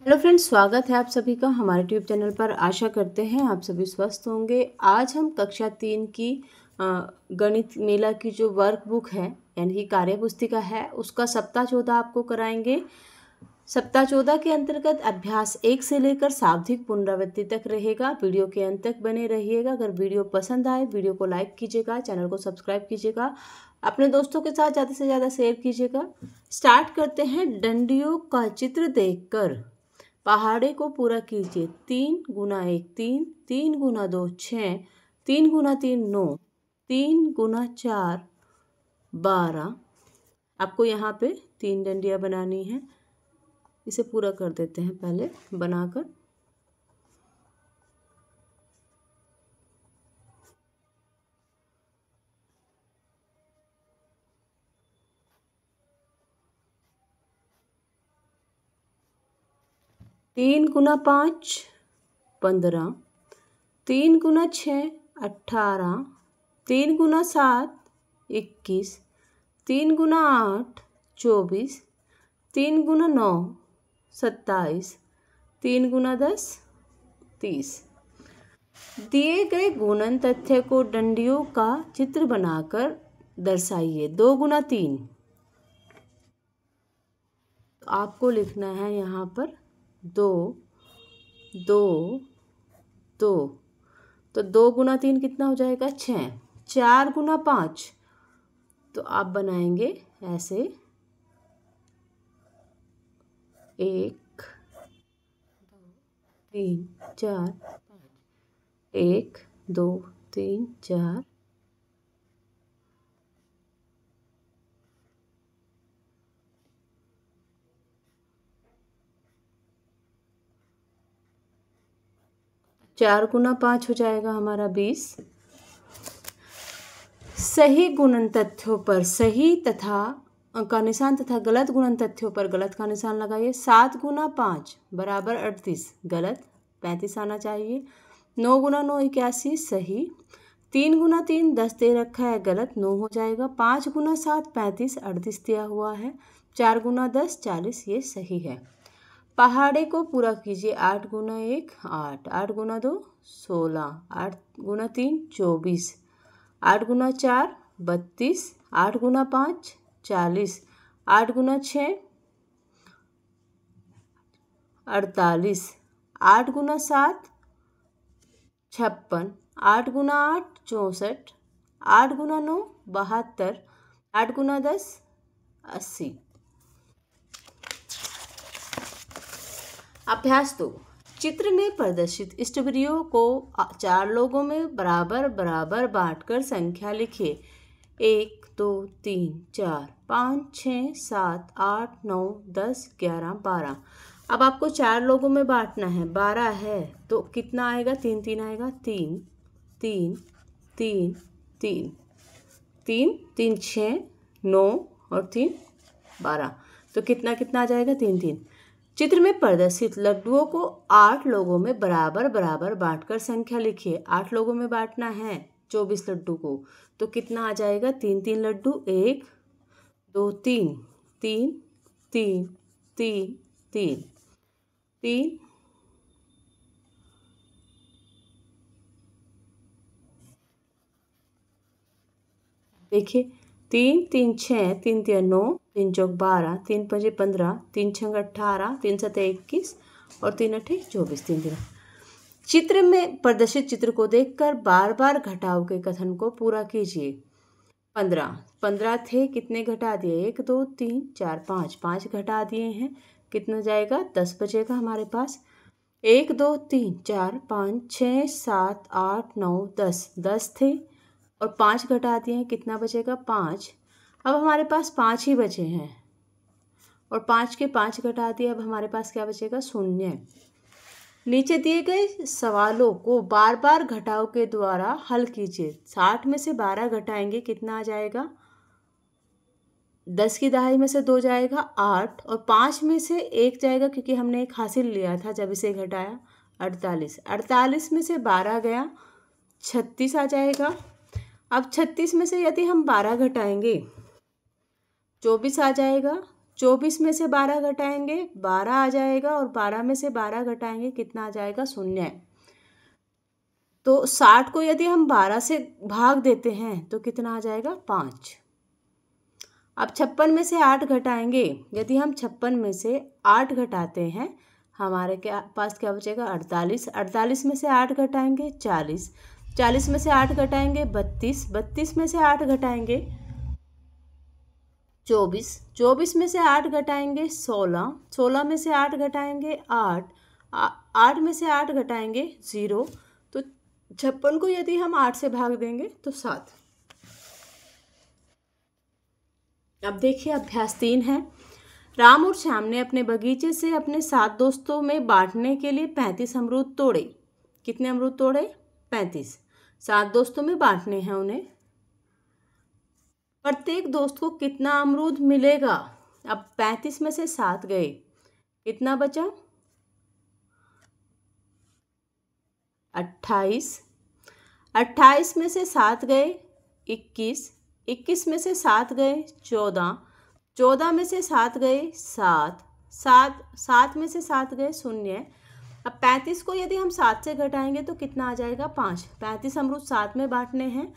Hello friends, स्वागत है आप सभी का हमारे ट्यूब चैनल पर। आशा करते हैं आप सभी स्वस्थ होंगे। आज हम कक्षा 3 की गणित मेला की जो वर्कबुक है यानी कि कार्य पुस्तिका है उसका सप्ताह 14 आपको कराएंगे। सप्ताह 14 के अंतर्गत अभ्यास 1 से लेकर शाब्दिक पुनरावृत्ति तक रहेगा। वीडियो के अंत तक बने रहिएगा। अगर वीडियो पसंद आए वीडियो को लाइक कीजिएगा, चैनल को सब्सक्राइब कीजिएगा, अपने दोस्तों के साथ ज़्यादा से ज़्यादा शेयर कीजिएगा। स्टार्ट करते हैं। डंडियों का चित्र देखकर पहाड़े को पूरा कीजिए। 3 गुना 1 3, 3 गुना 2 6, 3 गुना 3 9, 3 गुना 4 12। आपको यहाँ पे 3 डंडियाँ बनानी है। इसे पूरा कर देते हैं पहले बनाकर। तीन गुना 5 15, 3 गुना 6 18, 3 गुना 7 21, 3 गुना 8 24, 3 गुना 9 27, 3 गुना 10 30। दिए गए गुणन तथ्य को डंडियों का चित्र बनाकर दर्शाइए। 2 गुना 3 आपको लिखना है यहाँ पर 2 2 2। तो 2 गुना 3 कितना हो जाएगा 6। 4 गुना 5 तो आप बनाएंगे ऐसे 1 2 3 4 5 1 2 3 4 4 गुना 5 हो जाएगा हमारा 20। सही गुणन तथ्यों पर सही तथा का निशान तथा गलत गुणन तथ्यों पर गलत का निशान लगाइए। 7 गुना 5 बराबर 38 गलत, 35 आना चाहिए। 9 गुना 9 81 सही। 3 गुना 3 10 दे रखा है गलत, 9 हो जाएगा। 5 गुना 7 35 38 दिया हुआ है। 4 गुना 10 40 ये सही है। पहाड़े को पूरा कीजिए। 8 गुना 1 8, 8 गुना 2 16, 8 गुना 3 24, 8 गुना 4 32, 8 गुना 5 40, 8 गुना 6 48, 8 गुना 7 56, 8 गुना 8 64, 8 गुना 9 72, 8 गुना 10 80। अभ्यास 2। चित्र में प्रदर्शित स्ट्रॉबेरियों को 4 लोगों में बराबर बराबर बांटकर संख्या लिखिए। 1 2 3 4 5 6 7 8 9 10 11 12। अब आपको 4 लोगों में बांटना है। 12 है तो कितना आएगा 3 3 आएगा 3 3 3 3 3 3 6 9 और 3 12। तो कितना कितना आ जाएगा 3 3। चित्र में प्रदर्शित लड्डुओं को 8 लोगों में बराबर बराबर बांटकर संख्या लिखिए। 8 लोगों में बांटना है 24 लड्डू को, तो कितना आ जाएगा 3 3 लड्डू 1 2 3 3 3 3 3 3। देखिए 3 3 6 3 3 9 3 चौक 12 3 5 15 3 6 18 3 7 21 और 3 8 24 3 3। चित्र में प्रदर्शित चित्र को देखकर बार बार घटाव के कथन को पूरा कीजिए। 15 थे, कितने घटा दिए 1 2 3 4 5 5 घटा दिए हैं, कितना जाएगा 10 बचेगा हमारे पास। 1 2 3 4 5 6 7 8 9 10 10 थे और 5 घटा दिए हैं, कितना बचेगा 5। अब हमारे पास 5 ही बचे हैं और 5 के 5 घटा दिए, अब हमारे पास क्या बचेगा 0। नीचे दिए गए सवालों को बार बार घटाव के द्वारा हल कीजिए। 60 में से 12 घटाएंगे, कितना आ जाएगा 10 की दहाई में से 2 जाएगा 8 और 5 में से 1 जाएगा क्योंकि हमने एक हासिल लिया था जब इसे घटाया 48। 48 में से 12 गया 36 आ जाएगा। अब 36 में से यदि हम 12 घटाएंगे 24 आ जाएगा। 24 में से 12 घटाएंगे 12 आ जाएगा, और 12 में से 12 घटाएंगे कितना आ जाएगा? 0। तो 60 को यदि हम 12 से भाग देते हैं तो कितना आ जाएगा? 5। अब 56 में से 8 घटाएंगे, यदि हम 56 में से 8 घटाते हैं हमारे पास क्या बचेगा? 48। 48 में से 8 घटाएंगे 40। 40 में से 8 घटाएंगे 32। 32 में से 8 घटाएंगे 24। 24 में से 8 घटाएंगे 16। 16 में से 8 घटाएंगे 8। 8 में से 8 घटाएंगे 0। तो 56 को यदि हम 8 से भाग देंगे तो 7। अब देखिए अभ्यास 3 है। राम और श्याम ने अपने बगीचे से अपने 7 दोस्तों में बांटने के लिए 35 अमरूद तोड़े। कितने अमरूद तोड़े? 35। 7 दोस्तों में बांटने हैं उन्हें। प्रत्येक दोस्त को कितना अमरूद मिलेगा? अब 35 में से 7 गए, कितना बचा? 28। 28 में से 7 गए 21। 21 में से 7 गए 14। 14 में से 7 गए 7। 7 में से 7 गए 0। अब 35 को यदि हम 7 से घटाएंगे तो कितना आ जाएगा? 5। 35 अमरूद 7 में बांटने हैं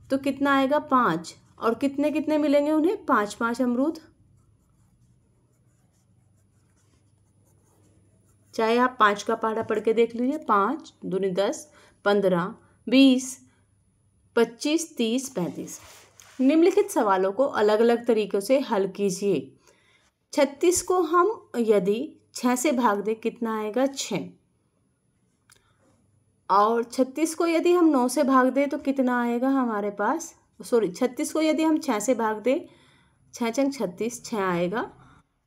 तो कितना आएगा? 5। और कितने कितने मिलेंगे उन्हें? 5-5 अमरूद। चाहे आप 5 का पहाड़ा पढ़ के देख लीजिए। 5 दूनी 10, 15, 20, 25, 30, 35। निम्नलिखित सवालों को अलग अलग तरीकों से हल कीजिए। 36 को हम यदि 6 से भाग दें कितना आएगा? 6। और 36 को यदि हम 9 से भाग दें तो कितना आएगा हमारे पास? 36 को यदि हम 6 से भाग दें, 6 छंग 36, 6 आएगा।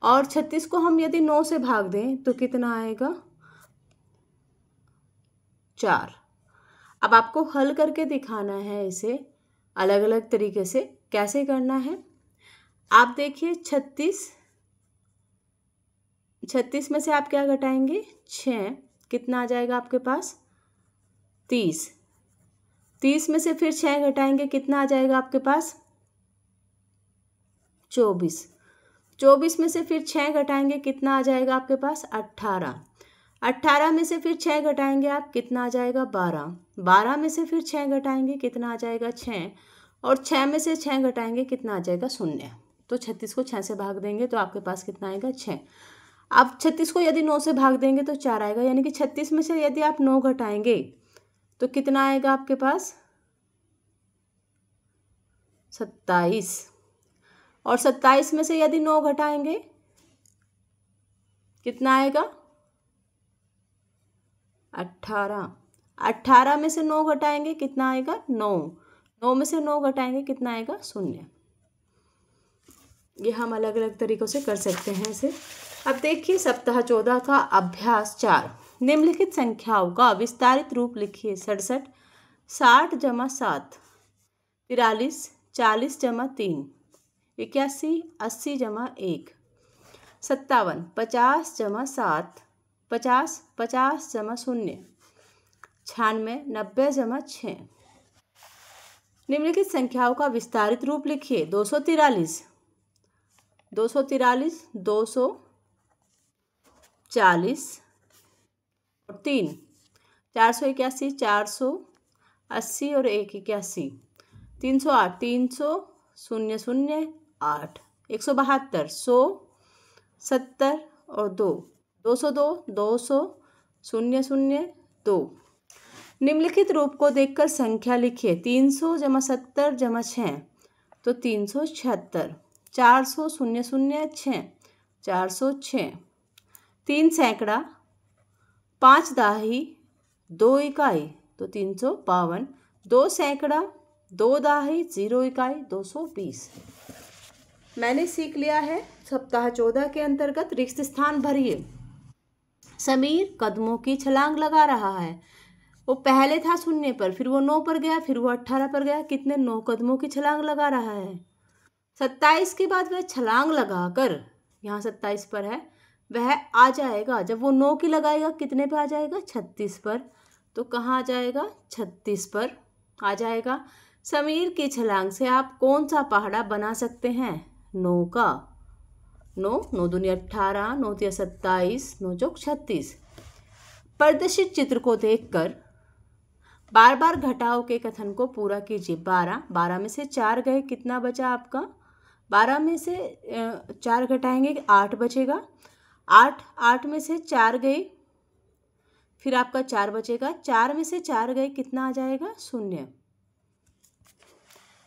और 36 को हम यदि 9 से भाग दें तो कितना आएगा? 4। अब आपको हल करके दिखाना है इसे अलग अलग तरीके से। कैसे करना है आप देखिए। 36 में से आप क्या घटाएंगे? 6। कितना आ जाएगा आपके पास? 30। 30 में से फिर 6 घटाएंगे कितना आ जाएगा आपके पास? 24। 24 में से फिर 6 घटाएंगे कितना आ जाएगा आपके पास? 18। 18 में से फिर 6 घटाएंगे आप कितना आ जाएगा? 12। 12 में से फिर 6 घटाएंगे कितना आ जाएगा? 6। और 6 में से 6 घटाएंगे कितना आ जाएगा? 0। तो 36 को 6 से भाग देंगे तो आपके पास कितना आएगा? 6। अब 36 को यदि 9 से भाग देंगे तो 4 आएगा, यानी कि 36 में से यदि आप 9 घटाएंगे तो कितना आएगा आपके पास? 27। और 27 में से यदि 9 घटाएंगे कितना आएगा? 18। 18 में से 9 घटाएंगे कितना आएगा? 9। 9 में से 9 घटाएंगे कितना आएगा? 0। ये हम अलग अलग तरीकों से कर सकते हैं इसे। अब देखिए सप्ताह 14 का अभ्यास 4। निम्नलिखित संख्याओं का विस्तारित रूप लिखिए। 67, 60 जमा 7, 43, 40 जमा 3, 81, 80 जमा 1, 57, 50 जमा 7, 50, 50 जमा 0, 96, 90 जमा 6। निम्नलिखित संख्याओं का विस्तारित रूप लिखिए। 243, 243, 240 और 3, 481, 480 और 1, 81, 308, 300, 0, 0, 8, 172, 100, 70 और 2, 202, 200, 0, 0, 2। निम्नलिखित रूप को देखकर संख्या लिखिए। 300 जमा 70 जमा 6 तो 376, 400, 0, 0, 6, 406, 3 सैकड़ा, 5 दाही, 2 इकाई तो 352, 2 सैकड़ा, 2 दाही, 0 इकाई 220। मैंने सीख लिया है सप्ताह 14 के अंतर्गत रिक्त स्थान भरिए। समीर कदमों की छलांग लगा रहा है। वो पहले था 0 पर, फिर वो 9 पर गया, फिर वो 18 पर गया। कितने? 9 कदमों की छलांग लगा रहा है। 27 के बाद वह छलांग लगाकर, यहाँ 27 पर है, वह आ जाएगा। जब वो 9 की लगाएगा कितने पे आ जाएगा? 36 पर। तो कहाँ आ जाएगा? 36 पर आ जाएगा। समीर की छलांग से आप कौन सा पहाड़ा बना सकते हैं? 9 का। 9, 9 दूनी 18, 9 तिया 27, 9 चौक 36। प्रदर्शित चित्र को देखकर बार बार घटाओ के कथन को पूरा कीजिए। 12, 12 में से 4 गए, कितना बचा आपका? 12 में से 4 घटाएंगे 8 बचेगा। 8, 8 में से 4 गए, फिर आपका 4 बचेगा। 4 में से 4 गए, कितना आ जाएगा? 0।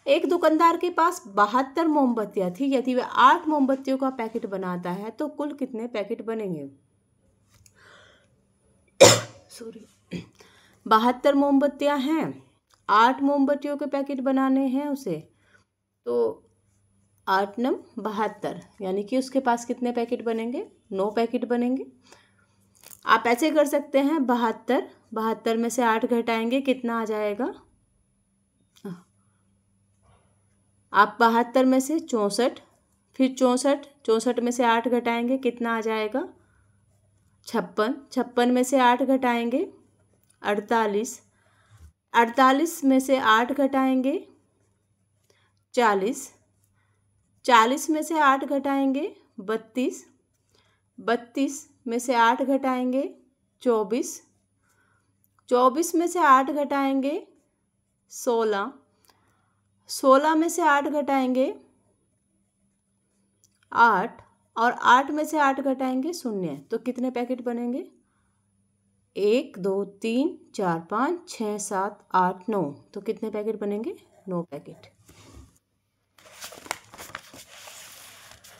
एक दुकानदार के पास 72 मोमबत्तियां थी। यदि वह 8 मोमबत्तियों का पैकेट बनाता है तो कुल कितने पैकेट बनेंगे? सॉरी, 72 मोमबत्तियां हैं, 8 मोमबत्तियों के पैकेट बनाने हैं उसे, तो 8 नम 72, यानी कि उसके पास कितने पैकेट बनेंगे? 9 पैकेट बनेंगे। आप ऐसे कर सकते हैं, 72 में से 8 घटाएंगे, कितना आ जाएगा? आप 72 में से 64, फिर 64 में से 8 घटाएंगे, कितना आ जाएगा? 56 में से 8 घटाएंगे 48 में से 8 घटाएंगे 40 में से 8 घटाएंगे 32 में से 8 घटाएंगे 24 में से 8 घटाएंगे 16 में से 8 घटाएंगे 8, और 8 में से 8 घटाएंगे 0। तो कितने पैकेट बनेंगे? 1, 2, 3, 4, 5, 6, 7, 8, 9। तो कितने पैकेट बनेंगे? 9 पैकेट।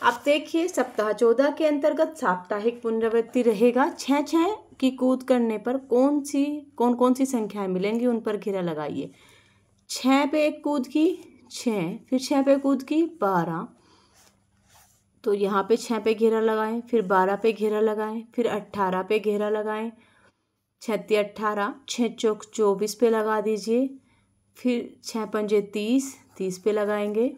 अब देखिए, सप्ताह 14 के अंतर्गत साप्ताहिक पुनरावृत्ति रहेगा। 6 की कूद करने पर कौन कौन सी संख्याएं मिलेंगी, उन पर घेरा लगाइए। 6 पे एक कूद की 6, फिर 6 पे कूद की 12, तो यहाँ पे 6 पे घेरा लगाएं, फिर 12 पे घेरा लगाएं, फिर 18 पे घेरा लगाएं, 6 तिया 18, 6 चौक 24 पे लगा दीजिए, फिर 6 पंजे 30 पे लगाएंगे,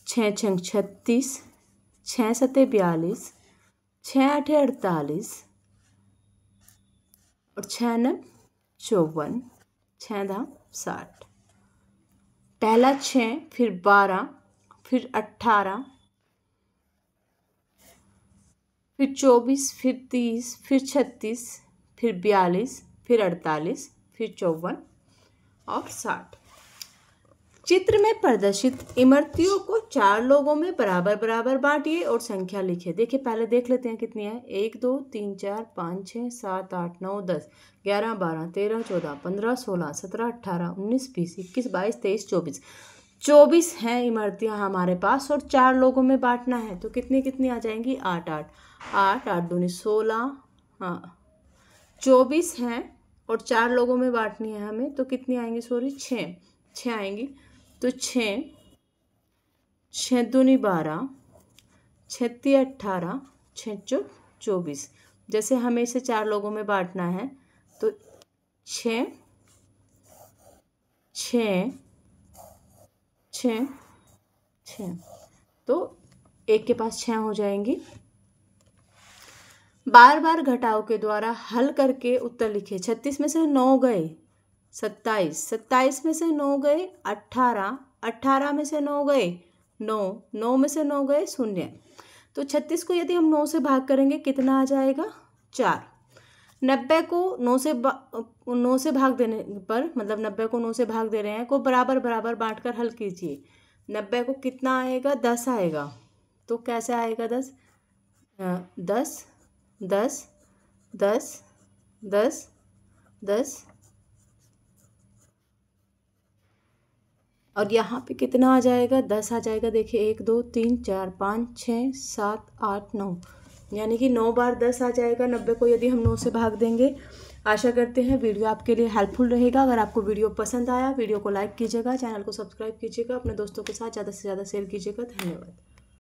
6 छंग 36, 6 सते 42, 6 आठे 48 और 6 नम 54, 6 धाम 60। पहला 6, फिर 12, फिर 18, फिर 24, फिर 30, फिर 36, फिर 42, फिर 48, फिर 54 और 60। चित्र में प्रदर्शित इमरतियों को 4 लोगों में बराबर बराबर बांटिए और संख्या लिखिए। देखिए, पहले देख लेते हैं कितनी है। 1, 2, 3, 4, 5, 6, 7, 8, 9, 10, 11, 12, 13, 14, 15, 16, 17, 18, 19, 20, 21, 22, 23, 24। 24 हैं इमरतियां हमारे पास और 4 लोगों में बांटना है, तो कितनी आ जाएंगी? 8 8 8 8 दूनी 16। हाँ, 24 हैं और 4 लोगों में बांटनी है हमें, तो कितनी आएंगी? सॉरी, 6 आएंगी। तो 6 दूनी 12, 6 तिया 18, 6 चौक 24। जैसे हमें इसे 4 लोगों में बांटना है, तो 6 6 6 6, तो एक के पास 6 हो जाएंगी। बार बार घटाव के द्वारा हल करके उत्तर लिखिए। 36 में से 9 गए 27 में से 9 गए 18 में से 9 गए 9 में से 9 गए 0। तो 36 को यदि हम 9 से भाग करेंगे, कितना आ जाएगा? 4। 90 को 9 से भाग देने पर, मतलब 90 को 9 से भाग दे रहे हैं, को बराबर बराबर बांटकर हल कीजिए। 90 को कितना आएगा? 10 आएगा। तो कैसे आएगा? 10 10 10 10 10 10, और यहाँ पे कितना आ जाएगा? 10 आ जाएगा। देखिए, 1 2 3 4 5 6 7 8 9, यानी कि 9 बार 10 आ जाएगा 90 को यदि हम 9 से भाग देंगे। आशा करते हैं वीडियो आपके लिए हेल्पफुल रहेगा। अगर आपको वीडियो पसंद आया, वीडियो को लाइक कीजिएगा, चैनल को सब्सक्राइब कीजिएगा, अपने दोस्तों के साथ ज़्यादा से ज़्यादा शेयर कीजिएगा। धन्यवाद।